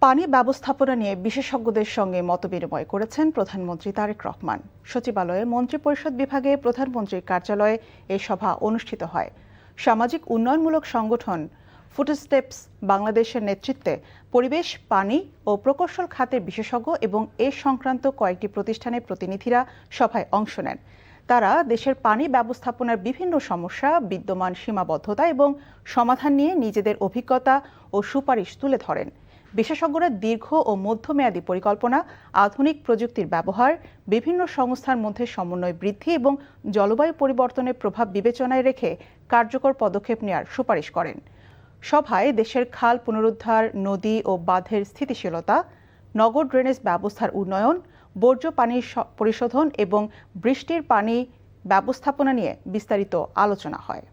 পানি ব্যবস্থাপনা নিয়ে বিশেষজ্ঞদের সঙ্গে মতবিনিময় করেছেন প্রধানমন্ত্রী তারেক রহমান। সচিবালয়ে মন্ত্রিপরিষদ বিভাগে প্রধানমন্ত্রীর কার্যালয়ে এ সভা অনুষ্ঠিত হয়। সামাজিক উন্নয়নমূলক সংগঠন ফুটস্টেপস বাংলাদেশের নেতৃত্বে পরিবেশ, পানি ও প্রকৌশল খাতের বিশেষজ্ঞ এবং এ সংক্রান্ত কয়েকটি প্রতিষ্ঠানের প্রতিনিধিরা সভায় অংশ নেন। তারা দেশের পানি ব্যবস্থাপনার বিভিন্ন সমস্যা, বিদ্যমান সীমাবদ্ধতা এবং সমাধান নিয়ে নিজেদের অভিজ্ঞতা ও সুপারিশ তুলে ধরেন। বিশেষজ্ঞরা দীর্ঘ ও মধ্যমেয়াদী পরিকল্পনা, আধুনিক প্রযুক্তির ব্যবহার, বিভিন্ন সংস্থার মধ্যে সমন্বয় বৃদ্ধি এবং জলবায়ু পরিবর্তনের প্রভাব বিবেচনায় রেখে কার্যকর পদক্ষেপ নেওয়ার সুপারিশ করেন। সভায় দেশের খাল পুনরুদ্ধার, নদী ও বাঁধের স্থিতিশীলতা, নগর ড্রেনেজ ব্যবস্থার উন্নয়ন, বর্জ্য পানির পরিশোধন এবং বৃষ্টির পানি ব্যবস্থাপনা নিয়ে বিস্তারিত আলোচনা হয়।